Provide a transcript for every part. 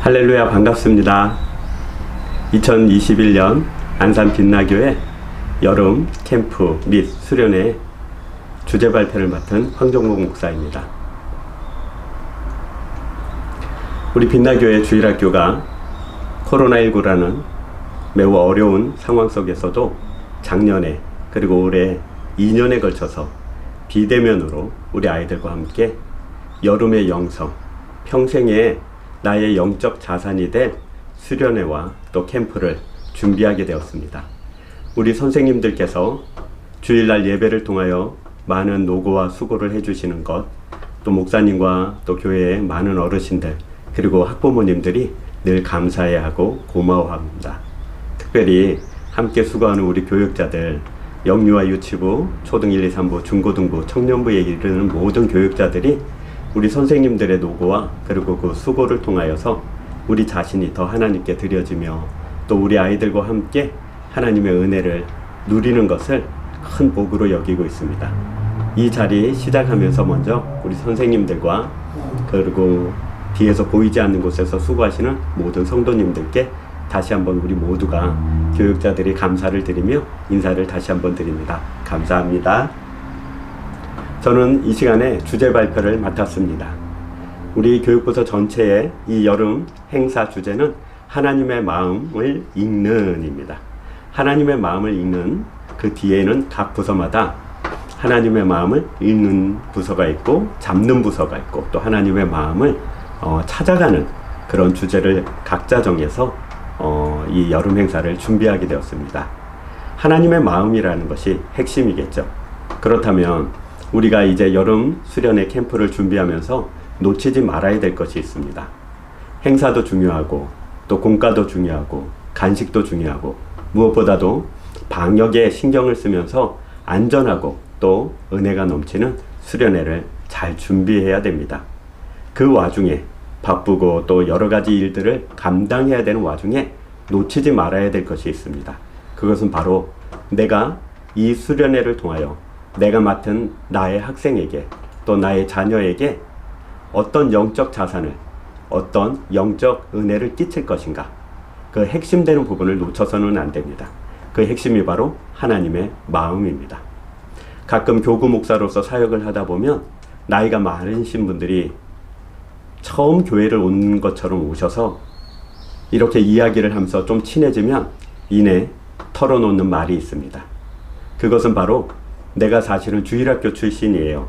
할렐루야, 반갑습니다. 2021년 안산 빛나교회 여름 캠프 및 수련회 주제 발표를 맡은 황정복 목사입니다. 우리 빛나교회 주일학교가 코로나19라는 매우 어려운 상황 속에서도 작년에 그리고 올해 2년에 걸쳐서 비대면으로 우리 아이들과 함께 여름의 영성, 평생의 나의 영적 자산이 될 수련회와 또 캠프를 준비하게 되었습니다. 우리 선생님들께서 주일날 예배를 통하여 많은 노고와 수고를 해주시는 것, 또 목사님과 또 교회의 많은 어르신들 그리고 학부모님들이 늘 감사해야 하고 고마워합니다. 특별히 함께 수고하는 우리 교육자들, 영유아 유치부, 초등 1, 2, 3부, 중고등부, 청년부에 이르는 모든 교육자들이 우리 선생님들의 노고와 그리고 그 수고를 통하여서 우리 자신이 더 하나님께 드려지며 또 우리 아이들과 함께 하나님의 은혜를 누리는 것을 큰 복으로 여기고 있습니다. 이 자리 시작하면서 먼저 우리 선생님들과 그리고 뒤에서 보이지 않는 곳에서 수고하시는 모든 성도님들께 다시 한번 우리 모두가 교육자들이 감사를 드리며 인사를 다시 한번 드립니다. 감사합니다. 저는 이 시간에 주제 발표를 맡았습니다. 우리 교육부서 전체의 이 여름 행사 주제는 하나님의 마음을 읽는입니다. 하나님의 마음을 읽는 그 뒤에는 각 부서마다 하나님의 마음을 읽는 부서가 있고 잡는 부서가 있고 또 하나님의 마음을 찾아가는 그런 주제를 각자 정해서 이 여름 행사를 준비하게 되었습니다. 하나님의 마음이라는 것이 핵심이겠죠. 그렇다면 우리가 이제 여름 수련회 캠프를 준비하면서 놓치지 말아야 될 것이 있습니다. 행사도 중요하고 또 공과도 중요하고 간식도 중요하고 무엇보다도 방역에 신경을 쓰면서 안전하고 또 은혜가 넘치는 수련회를 잘 준비해야 됩니다. 그 와중에 바쁘고 또 여러 가지 일들을 감당해야 되는 와중에 놓치지 말아야 될 것이 있습니다. 그것은 바로 내가 이 수련회를 통하여 내가 맡은 나의 학생에게 또 나의 자녀에게 어떤 영적 자산을 어떤 영적 은혜를 끼칠 것인가, 그 핵심되는 부분을 놓쳐서는 안 됩니다. 그 핵심이 바로 하나님의 마음입니다. 가끔 교구 목사로서 사역을 하다 보면 나이가 많으신 분들이 처음 교회를 온 것처럼 오셔서 이렇게 이야기를 하면서 좀 친해지면 이내 털어놓는 말이 있습니다. 그것은 바로 내가 사실은 주일학교 출신이에요.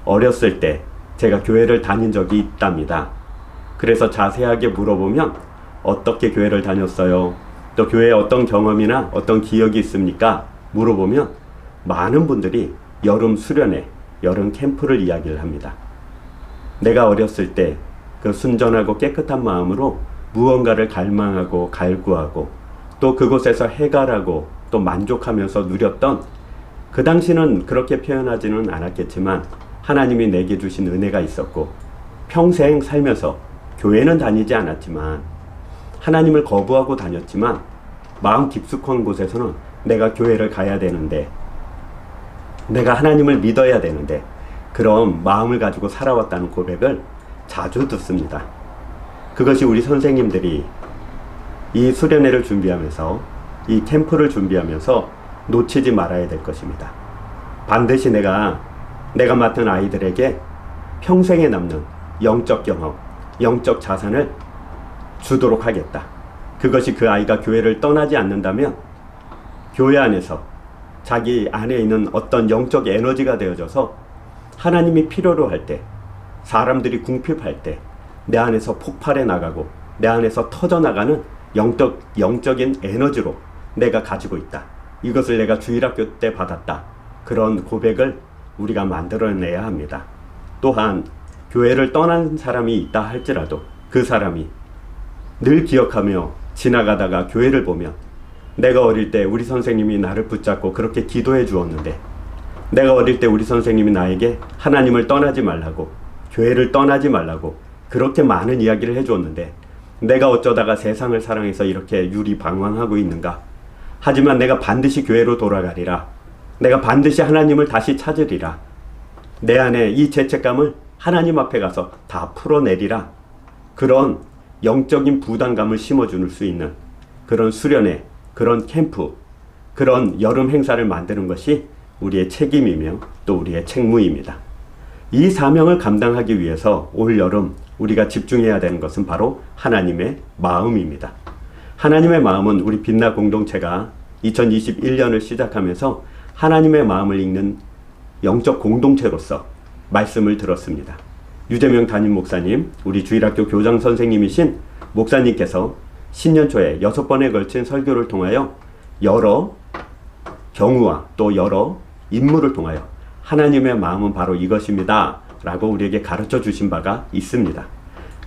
어렸을 때 제가 교회를 다닌 적이 있답니다. 그래서 자세하게 물어보면 어떻게 교회를 다녔어요? 또 교회에 어떤 경험이나 어떤 기억이 있습니까? 물어보면 많은 분들이 여름 수련회, 여름 캠프를 이야기를 합니다. 내가 어렸을 때 그 순전하고 깨끗한 마음으로 무언가를 갈망하고 갈구하고 또 그곳에서 해갈하고 또 만족하면서 누렸던, 그 당시는 그렇게 표현하지는 않았겠지만 하나님이 내게 주신 은혜가 있었고 평생 살면서 교회는 다니지 않았지만 하나님을 거부하고 다녔지만 마음 깊숙한 곳에서는 내가 교회를 가야 되는데 내가 하나님을 믿어야 되는데 그런 마음을 가지고 살아왔다는 고백을 자주 듣습니다. 그것이 우리 선생님들이 이 수련회를 준비하면서 이 캠프를 준비하면서 놓치지 말아야 될 것입니다. 반드시 내가 맡은 아이들에게 평생에 남는 영적 경험, 영적 자산을 주도록 하겠다. 그것이 그 아이가 교회를 떠나지 않는다면 교회 안에서 자기 안에 있는 어떤 영적 에너지가 되어져서 하나님이 필요로 할 때, 사람들이 궁핍할 때 내 안에서 폭발해 나가고 내 안에서 터져나가는 영적인 에너지로 내가 가지고 있다. 이것을 내가 주일학교 때 받았다. 그런 고백을 우리가 만들어내야 합니다. 또한 교회를 떠난 사람이 있다 할지라도 그 사람이 늘 기억하며 지나가다가 교회를 보면 내가 어릴 때 우리 선생님이 나를 붙잡고 그렇게 기도해 주었는데, 내가 어릴 때 우리 선생님이 나에게 하나님을 떠나지 말라고, 교회를 떠나지 말라고 그렇게 많은 이야기를 해주었는데 내가 어쩌다가 세상을 사랑해서 이렇게 유리방황하고 있는가. 하지만 내가 반드시 교회로 돌아가리라. 내가 반드시 하나님을 다시 찾으리라. 내 안에 이 죄책감을 하나님 앞에 가서 다 풀어내리라. 그런 영적인 부담감을 심어줄 수 있는 그런 수련회, 그런 캠프, 그런 여름 행사를 만드는 것이 우리의 책임이며 또 우리의 책무입니다. 이 사명을 감당하기 위해서 올 여름 우리가 집중해야 되는 것은 바로 하나님의 마음입니다. 하나님의 마음은 우리 빛나 공동체가 2021년을 시작하면서 하나님의 마음을 읽는 영적 공동체로서 말씀을 들었습니다. 유재명 담임 목사님, 우리 주일학교 교장 선생님이신 목사님께서 신년 초에 6번에 걸친 설교를 통하여 여러 경우와 또 여러 인물을 통하여 하나님의 마음은 바로 이것입니다 라고 우리에게 가르쳐 주신 바가 있습니다.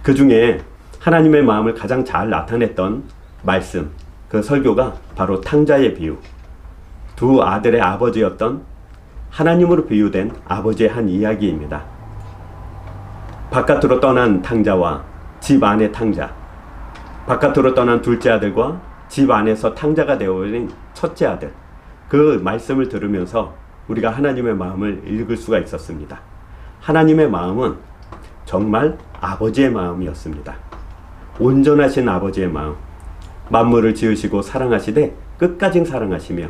그 중에 하나님의 마음을 가장 잘 나타냈던 말씀, 그 설교가 바로 탕자의 비유, 두 아들의 아버지였던 하나님으로 비유된 아버지의 한 이야기입니다. 바깥으로 떠난 탕자와 집 안의 탕자, 바깥으로 떠난 둘째 아들과 집 안에서 탕자가 되어버린 첫째 아들, 그 말씀을 들으면서 우리가 하나님의 마음을 읽을 수가 있었습니다. 하나님의 마음은 정말 아버지의 마음이었습니다. 온전하신 아버지의 마음, 만물을 지으시고 사랑하시되 끝까지 사랑하시며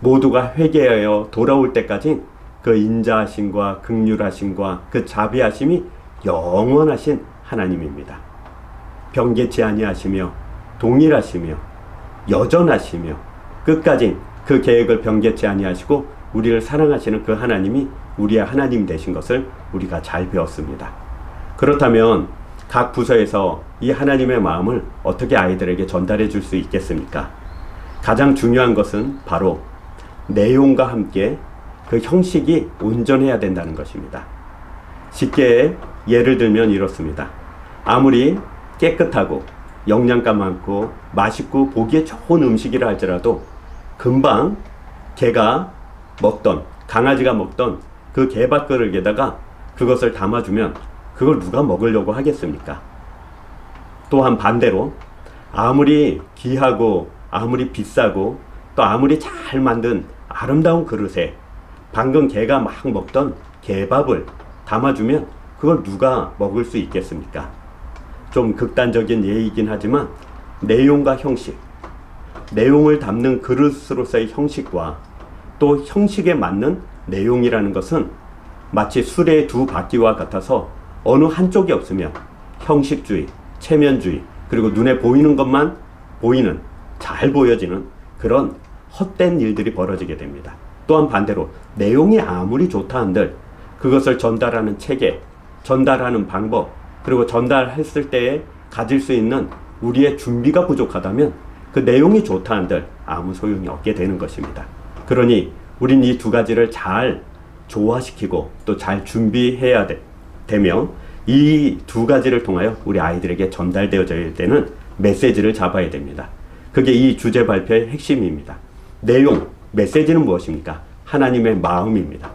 모두가 회개하여 돌아올 때까지 그 인자하심과 긍휼하심과 그 자비하심이 영원하신 하나님입니다. 변개치 아니하시며 동일하시며 여전하시며 끝까지 그 계획을 변개치 아니하시고 우리를 사랑하시는 그 하나님이 우리의 하나님 되신 것을 우리가 잘 배웠습니다. 그렇다면 각 부서에서 이 하나님의 마음을 어떻게 아이들에게 전달해 줄 수 있겠습니까? 가장 중요한 것은 바로 내용과 함께 그 형식이 온전해야 된다는 것입니다. 쉽게 예를 들면 이렇습니다. 아무리 깨끗하고 영양가 많고 맛있고 보기에 좋은 음식이라 할지라도 금방 개가 먹던, 강아지가 먹던 그 개밥그릇에다가 그것을 담아주면 그걸 누가 먹으려고 하겠습니까? 또한 반대로 아무리 귀하고 아무리 비싸고 또 아무리 잘 만든 아름다운 그릇에 방금 개가 막 먹던 개밥을 담아주면 그걸 누가 먹을 수 있겠습니까? 좀 극단적인 예이긴 하지만 내용과 형식, 내용을 담는 그릇으로서의 형식과 또 형식에 맞는 내용이라는 것은 마치 수레의 두 바퀴와 같아서 어느 한쪽이 없으면 형식주의, 체면주의, 그리고 눈에 보이는 것만 보이는, 잘 보여지는 그런 헛된 일들이 벌어지게 됩니다. 또한 반대로 내용이 아무리 좋다 한들 그것을 전달하는 체계, 전달하는 방법, 그리고 전달했을 때에 가질 수 있는 우리의 준비가 부족하다면 그 내용이 좋다 한들 아무 소용이 없게 되는 것입니다. 그러니 우린 이 두 가지를 잘 조화시키고 또 잘 준비해야 되며 이 두 가지를 통하여 우리 아이들에게 전달되어져야 되는 메시지를 잡아야 됩니다. 그게 이 주제 발표의 핵심입니다. 내용, 메시지는 무엇입니까? 하나님의 마음입니다.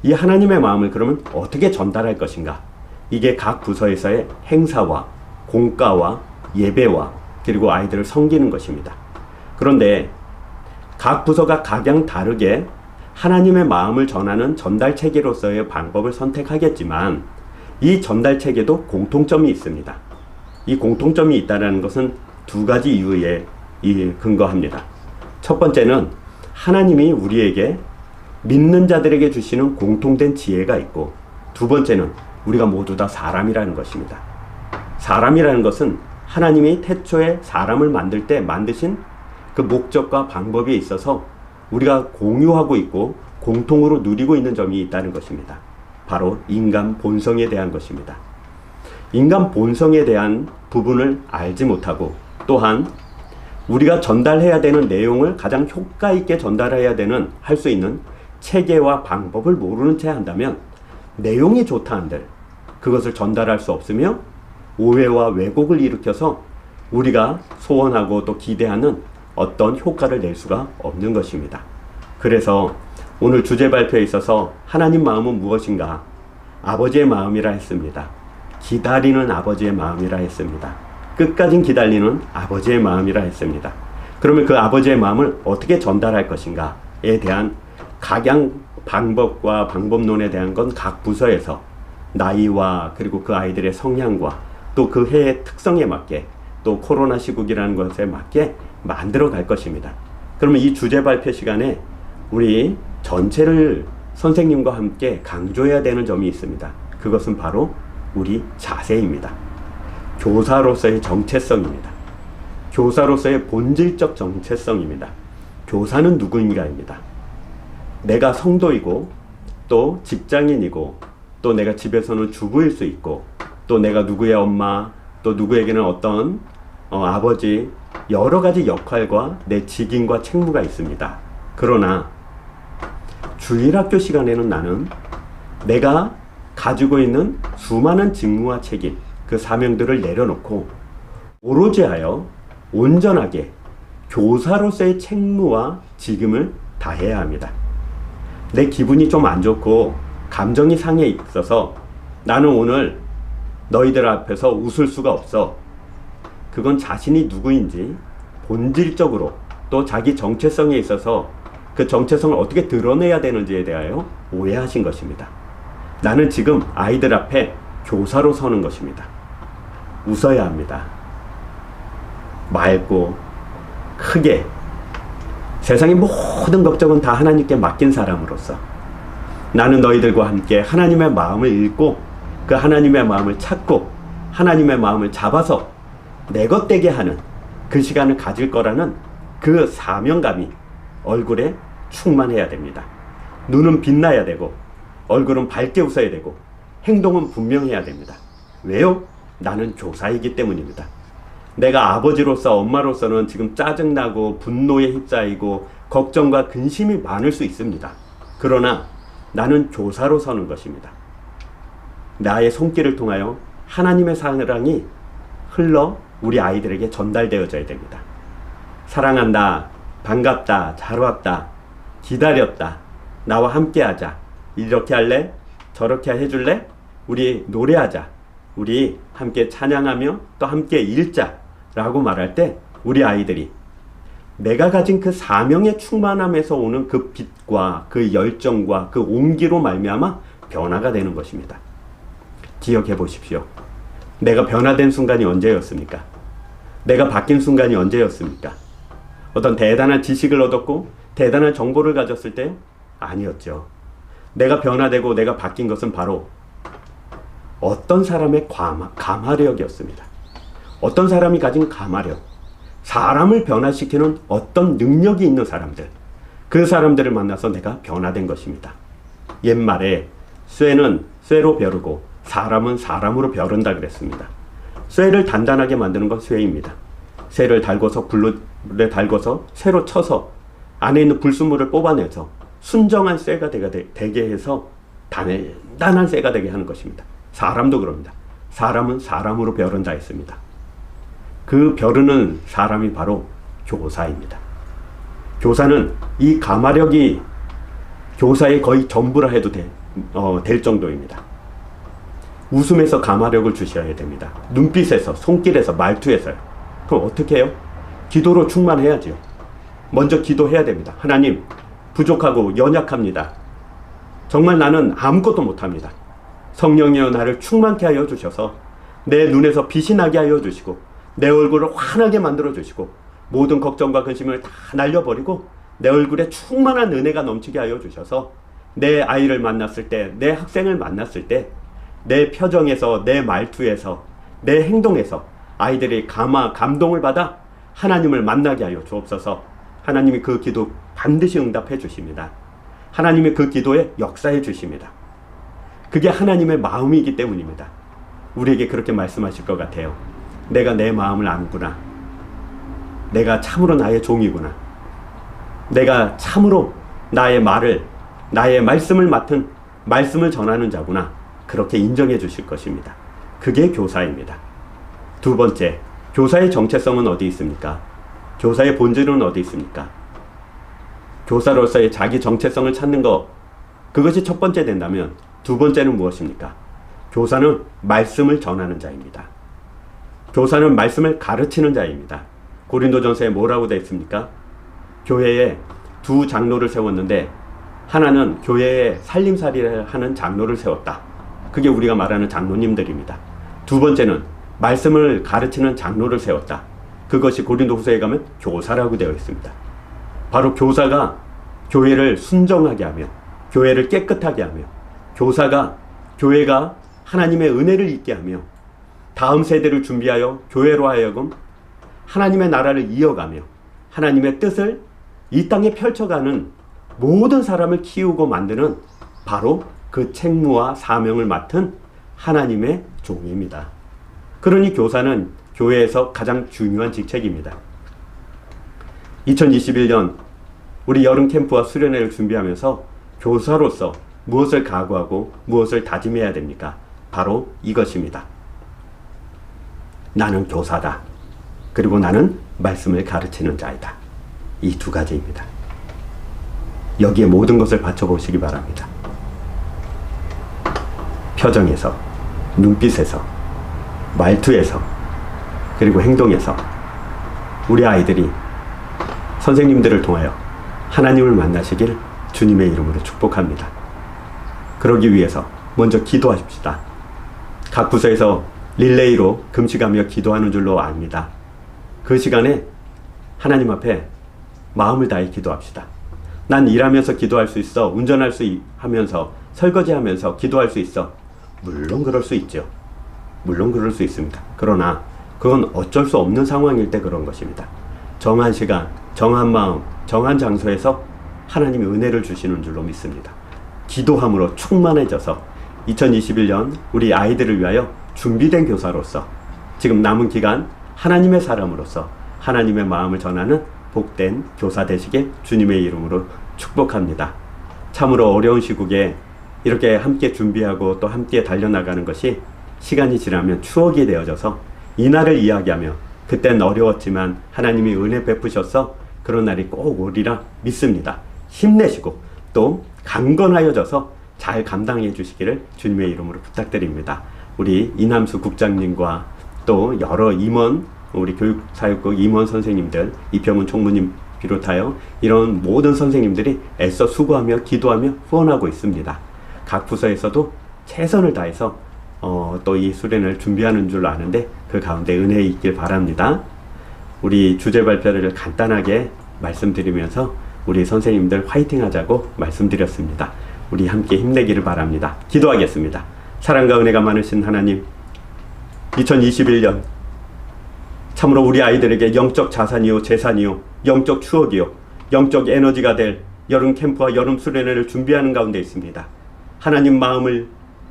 이 하나님의 마음을 그러면 어떻게 전달할 것인가? 이게 각 부서에서의 행사와 공과와 예배와 그리고 아이들을 섬기는 것입니다. 그런데 각 부서가 각양 다르게 하나님의 마음을 전하는 전달 체계로서의 방법을 선택하겠지만 이 전달 체계도 공통점이 있습니다. 이 공통점이 있다는 것은 두 가지 이유에 근거합니다. 첫 번째는 하나님이 우리에게 믿는 자들에게 주시는 공통된 지혜가 있고, 두 번째는 우리가 모두 다 사람이라는 것입니다. 사람이라는 것은 하나님이 태초에 사람을 만들 때 만드신 그 목적과 방법에 있어서 우리가 공유하고 있고 공통으로 누리고 있는 점이 있다는 것입니다. 바로 인간 본성에 대한 것입니다. 인간 본성에 대한 부분을 알지 못하고 또한 우리가 전달해야 되는 내용을 가장 효과 있게 전달해야 되는 할 수 있는 체계와 방법을 모르는 채 한다면 내용이 좋다 한들 그것을 전달할 수 없으며 오해와 왜곡을 일으켜서 우리가 소원하고 또 기대하는 어떤 효과를 낼 수가 없는 것입니다. 그래서 오늘 주제 발표에 있어서 하나님 마음은 무엇인가? 아버지의 마음이라 했습니다. 기다리는 아버지의 마음이라 했습니다. 끝까지 기다리는 아버지의 마음이라 했습니다. 그러면 그 아버지의 마음을 어떻게 전달할 것인가에 대한 각양 방법과 방법론에 대한 건 각 부서에서 나이와 그리고 그 아이들의 성향과 또 그 해의 특성에 맞게 또 코로나 시국이라는 것에 맞게 만들어 갈 것입니다. 그러면 이 주제 발표 시간에 우리 전체를 선생님과 함께 강조해야 되는 점이 있습니다. 그것은 바로 우리 자세입니다. 교사로서의 정체성입니다. 교사로서의 본질적 정체성입니다. 교사는 누구인가입니다. 내가 성도이고 또 직장인이고 또 내가 집에서는 주부일 수 있고 또 내가 누구의 엄마 또 누구에게는 어떤 아버지 여러 가지 역할과 내 직임과 책무가 있습니다. 그러나 주일학교 시간에는 나는 내가 가지고 있는 수많은 직무와 책임 그 사명들을 내려놓고 오로지 하여 온전하게 교사로서의 책무와 직임을 다해야 합니다. 내 기분이 좀 안 좋고 감정이 상해 있어서 나는 오늘 너희들 앞에서 웃을 수가 없어. 그건 자신이 누구인지 본질적으로 또 자기 정체성에 있어서 그 정체성을 어떻게 드러내야 되는지에 대하여 오해하신 것입니다. 나는 지금 아이들 앞에 교사로 서는 것입니다. 웃어야 합니다. 맑고 크게 세상의 모든 걱정은 다 하나님께 맡긴 사람으로서 나는 너희들과 함께 하나님의 마음을 읽고 그 하나님의 마음을 찾고 하나님의 마음을 잡아서 내 것 되게 하는 그 시간을 가질 거라는 그 사명감이 얼굴에 충만해야 됩니다. 눈은 빛나야 되고 얼굴은 밝게 웃어야 되고 행동은 분명해야 됩니다. 왜요? 나는 교사이기 때문입니다. 내가 아버지로서 엄마로서는 지금 짜증나고 분노에 휩싸이고 걱정과 근심이 많을 수 있습니다. 그러나 나는 교사로 서는 것입니다. 나의 손길을 통하여 하나님의 사랑이 흘러 우리 아이들에게 전달되어져야 됩니다. 사랑한다, 반갑다, 잘 왔다, 기다렸다, 나와 함께 하자, 이렇게 할래? 저렇게 해줄래? 우리 노래하자, 우리 함께 찬양하며 또 함께 읽자 라고 말할 때 우리 아이들이 내가 가진 그 사명의 충만함에서 오는 그 빛과 그 열정과 그 온기로 말미암아 변화가 되는 것입니다. 기억해 보십시오. 내가 변화된 순간이 언제였습니까? 내가 바뀐 순간이 언제였습니까? 어떤 대단한 지식을 얻었고 대단한 정보를 가졌을 때? 아니었죠. 내가 변화되고 내가 바뀐 것은 바로 어떤 사람의 감화력이었습니다. 어떤 사람이 가진 감화력, 사람을 변화시키는 어떤 능력이 있는 사람들, 그 사람들을 만나서 내가 변화된 것입니다. 옛말에 쇠는 쇠로 벼르고 사람은 사람으로 벼른다 그랬습니다. 쇠를 단단하게 만드는 건 쇠입니다. 쇠를 달궈서 불에 달궈서 쇠로 쳐서 안에 있는 불순물을 뽑아내서 순정한 쇠가 되게 해서 단단한 쇠가 되게 하는 것입니다. 사람도 그럽니다. 사람은 사람으로 벼른다 했습니다. 그 벼르는 사람이 바로 교사입니다. 교사는 이 감화력이 교사의 거의 전부라 해도 될 정도입니다. 웃음에서 감화력을 주셔야 됩니다. 눈빛에서, 손길에서, 말투에서요. 그럼 어떻게 해요? 기도로 충만해야죠. 먼저 기도해야 됩니다. 하나님, 부족하고 연약합니다. 정말 나는 아무것도 못합니다. 성령이여 나를 충만케 하여 주셔서 내 눈에서 빛이 나게 하여 주시고 내 얼굴을 환하게 만들어 주시고 모든 걱정과 근심을 다 날려버리고 내 얼굴에 충만한 은혜가 넘치게 하여 주셔서 내 아이를 만났을 때, 내 학생을 만났을 때 내 표정에서, 내 말투에서, 내 행동에서 아이들이 감동을 받아 하나님을 만나게 하여 주옵소서. 하나님이 그 기도 반드시 응답해 주십니다. 하나님이 그 기도에 역사해 주십니다. 그게 하나님의 마음이기 때문입니다. 우리에게 그렇게 말씀하실 것 같아요. 내가 내 마음을 아는구나. 내가 참으로 나의 종이구나. 내가 참으로 나의 말씀을 맡은 말씀을 전하는 자구나. 그렇게 인정해 주실 것입니다. 그게 교사입니다. 두 번째, 교사의 정체성은 어디 있습니까? 교사의 본질은 어디 있습니까? 교사로서의 자기 정체성을 찾는 것, 그것이 첫 번째 된다면 두 번째는 무엇입니까? 교사는 말씀을 전하는 자입니다. 교사는 말씀을 가르치는 자입니다. 고린도전서에 뭐라고 되어 있습니까? 교회에 두 장로를 세웠는데 하나는 교회에 살림살이를 하는 장로를 세웠다. 그게 우리가 말하는 장로님들입니다. 두 번째는 말씀을 가르치는 장로를 세웠다. 그것이 고린도후서에 가면 교사라고 되어 있습니다. 바로 교사가 교회를 순정하게 하며 교회를 깨끗하게 하며 교회가 하나님의 은혜를 잊게 하며 다음 세대를 준비하여 교회로 하여금 하나님의 나라를 이어가며 하나님의 뜻을 이 땅에 펼쳐가는 모든 사람을 키우고 만드는 바로 그 책무와 사명을 맡은 하나님의 종입니다. 그러니 교사는 교회에서 가장 중요한 직책입니다. 2021년 우리 여름 캠프와 수련회를 준비하면서 교사로서 무엇을 각오하고 무엇을 다짐해야 됩니까? 바로 이것입니다. 나는 교사다. 그리고 나는 말씀을 가르치는 자이다. 이 두 가지입니다. 여기에 모든 것을 바쳐보시기 바랍니다. 표정에서, 눈빛에서, 말투에서, 그리고 행동에서 우리 아이들이 선생님들을 통하여 하나님을 만나시길 주님의 이름으로 축복합니다. 그러기 위해서 먼저 기도하십시다. 각 부서에서 릴레이로 금식하며 기도하는 줄로 압니다. 그 시간에 하나님 앞에 마음을 다해 기도합시다. 난 일하면서 기도할 수 있어. 운전할 수 하면서 설거지하면서 기도할 수 있어. 물론 그럴 수 있죠. 물론 그럴 수 있습니다. 그러나 그건 어쩔 수 없는 상황일 때 그런 것입니다. 정한 시간, 정한 마음, 정한 장소에서 하나님이 은혜를 주시는 줄로 믿습니다. 기도함으로 충만해져서 2021년 우리 아이들을 위하여 준비된 교사로서 지금 남은 기간 하나님의 사람으로서 하나님의 마음을 전하는 복된 교사 되시길 주님의 이름으로 축복합니다. 참으로 어려운 시국에 이렇게 함께 준비하고 또 함께 달려나가는 것이 시간이 지나면 추억이 되어져서 이날을 이야기하며 그땐 어려웠지만 하나님이 은혜 베푸셔서 그런 날이 꼭 오리라 믿습니다. 힘내시고 또 강건하여져서 잘 감당해 주시기를 주님의 이름으로 부탁드립니다. 우리 이남수 국장님과 또 여러 임원, 우리 교육사역국 임원 선생님들, 이평훈 총무님 비롯하여 이런 모든 선생님들이 애써 수고하며 기도하며 후원하고 있습니다. 각 부서에서도 최선을 다해서 또 이 수련을 준비하는 줄 아는데 그 가운데 은혜 있길 바랍니다. 우리 주제 발표를 간단하게 말씀드리면서 우리 선생님들 화이팅 하자고 말씀드렸습니다. 우리 함께 힘내기를 바랍니다. 기도하겠습니다. 사랑과 은혜가 많으신 하나님, 2021년 참으로 우리 아이들에게 영적 자산이요 재산이요 영적 추억이요 영적 에너지가 될 여름 캠프와 여름 수련회를 준비하는 가운데 있습니다. 하나님 마음을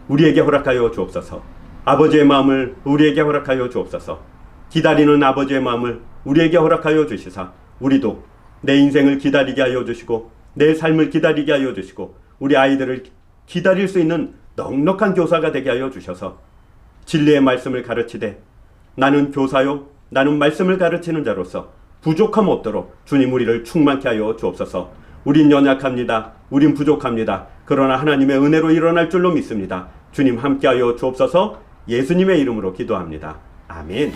우리에게 허락하여 주옵소서. 아버지의 마음을 우리에게 허락하여 주옵소서. 기다리는 아버지의 마음을 우리에게 허락하여 주시사 우리도 내 인생을 기다리게 하여 주시고 내 삶을 기다리게 하여 주시고 우리 아이들을 기다릴 수 있는 넉넉한 교사가 되게 하여 주셔서 진리의 말씀을 가르치되 나는 교사요 나는 말씀을 가르치는 자로서 부족함 없도록 주님 우리를 충만케 하여 주옵소서. 우린 연약합니다. 우린 부족합니다. 그러나 하나님의 은혜로 일어날 줄로 믿습니다. 주님 함께하여 주옵소서. 예수님의 이름으로 기도합니다. 아멘.